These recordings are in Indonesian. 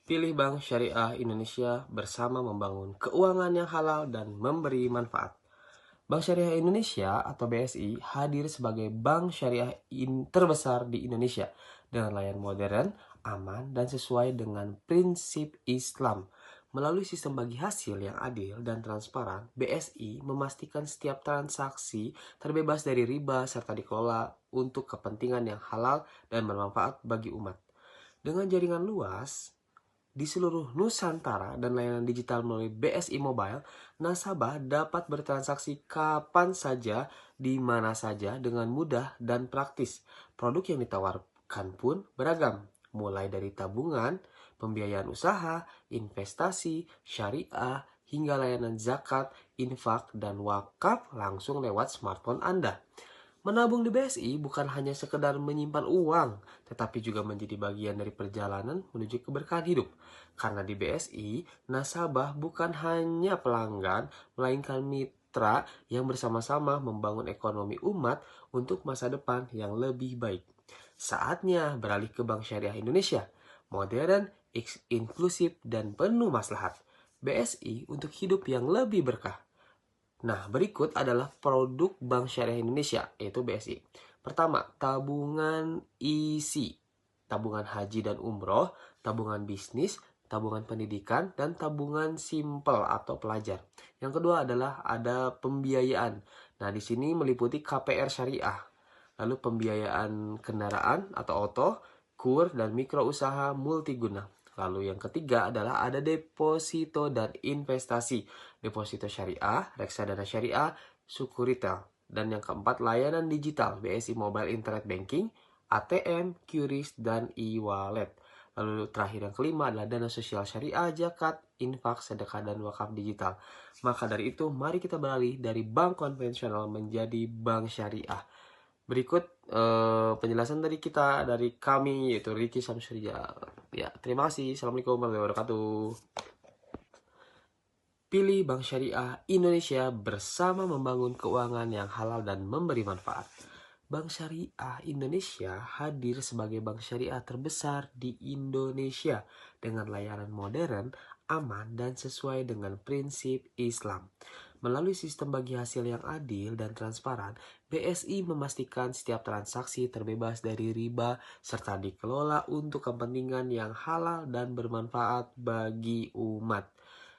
Pilih Bank Syariah Indonesia bersama membangun keuangan yang halal dan memberi manfaat. Bank Syariah Indonesia atau BSI hadir sebagai bank syariah terbesar di Indonesia dengan layanan modern, aman, dan sesuai dengan prinsip Islam. Melalui sistem bagi hasil yang adil dan transparan, BSI memastikan setiap transaksi terbebas dari riba serta dikelola untuk kepentingan yang halal dan bermanfaat bagi umat. Dengan jaringan luas di seluruh Nusantara dan layanan digital melalui BSI Mobile, nasabah dapat bertransaksi kapan saja, di mana saja dengan mudah dan praktis. Produk yang ditawarkan pun beragam, mulai dari tabungan, pembiayaan usaha, investasi, syariah, hingga layanan zakat, infak, dan wakaf langsung lewat smartphone Anda. Menabung di BSI bukan hanya sekedar menyimpan uang, tetapi juga menjadi bagian dari perjalanan menuju keberkahan hidup. Karena di BSI, nasabah bukan hanya pelanggan, melainkan mitra yang bersama-sama membangun ekonomi umat untuk masa depan yang lebih baik. Saatnya beralih ke Bank Syariah Indonesia, modern, inklusif, dan penuh maslahat. BSI untuk hidup yang lebih berkah. Nah, berikut adalah produk Bank Syariah Indonesia, yaitu BSI. Pertama, tabungan isi, tabungan haji dan umroh, tabungan bisnis, tabungan pendidikan, dan tabungan simpel atau pelajar. Yang kedua adalah ada pembiayaan. Nah, di sini meliputi KPR Syariah, lalu pembiayaan kendaraan atau auto, KUR, dan mikro usaha multiguna. Lalu yang ketiga adalah ada deposito dan investasi. Deposito syariah, reksadana syariah, suku retail. Dan yang keempat layanan digital, BSI Mobile Internet Banking, ATM, QRIS, dan e-wallet. Lalu terakhir yang kelima adalah dana sosial syariah, zakat, infak, sedekah, dan wakaf digital. Maka dari itu, mari kita beralih dari bank konvensional menjadi bank syariah. Berikut penjelasan dari kami, yaitu Ricky Samsurijal. Ya, terima kasih. Assalamualaikum warahmatullahi wabarakatuh. Pilih Bank Syariah Indonesia bersama membangun keuangan yang halal dan memberi manfaat. Bank Syariah Indonesia hadir sebagai bank syariah terbesar di Indonesia dengan layanan modern, aman, dan sesuai dengan prinsip Islam. Melalui sistem bagi hasil yang adil dan transparan, BSI memastikan setiap transaksi terbebas dari riba serta dikelola untuk kepentingan yang halal dan bermanfaat bagi umat.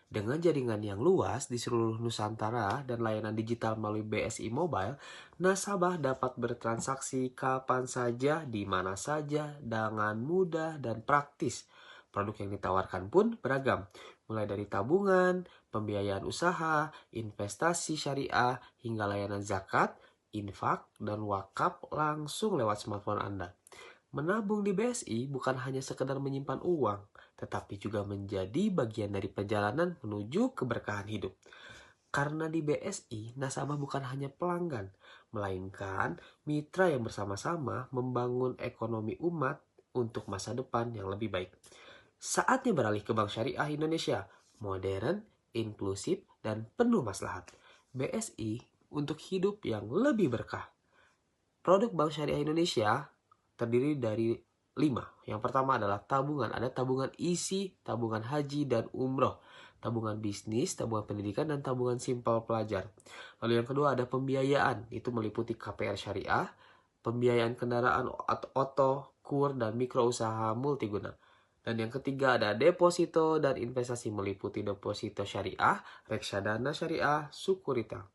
Dengan jaringan yang luas di seluruh Nusantara dan layanan digital melalui BSI Mobile, nasabah dapat bertransaksi kapan saja, di mana saja, dengan mudah dan praktis. Produk yang ditawarkan pun beragam, mulai dari tabungan, pembiayaan usaha, investasi syariah, hingga layanan zakat, infak, dan wakaf langsung lewat smartphone Anda. Menabung di BSI bukan hanya sekedar menyimpan uang, tetapi juga menjadi bagian dari perjalanan menuju keberkahan hidup. Karena di BSI, nasabah bukan hanya pelanggan, melainkan mitra yang bersama-sama membangun ekonomi umat untuk masa depan yang lebih baik. Saatnya beralih ke Bank Syariah Indonesia, modern, inklusif, dan penuh maslahat. BSI untuk hidup yang lebih berkah. Produk Bank Syariah Indonesia terdiri dari 5. Yang pertama adalah tabungan. Ada tabungan isi, tabungan haji, dan umroh. Tabungan bisnis, tabungan pendidikan, dan tabungan simpel pelajar. Lalu yang kedua ada pembiayaan. Itu meliputi KPR syariah, pembiayaan kendaraan atau auto, KUR, dan mikro usaha multiguna. Dan yang ketiga ada deposito dan investasi, meliputi deposito syariah, reksadana syariah, suku retail.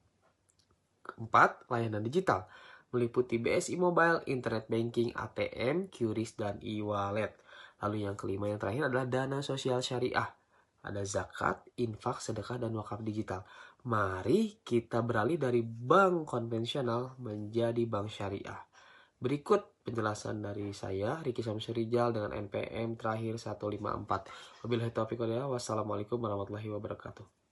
Keempat, layanan digital, meliputi BSI Mobile, Internet Banking, ATM, QRIS, dan e-wallet. Lalu yang kelima yang terakhir adalah dana sosial syariah. Ada zakat, infak, sedekah, dan wakaf digital. Mari kita beralih dari bank konvensional menjadi bank syariah. Berikut penjelasan dari saya, Ricky Samsurijal, dengan NPM terakhir 154. Wabillahi taufiq wal hidayah. Wassalamualaikum warahmatullahi wabarakatuh.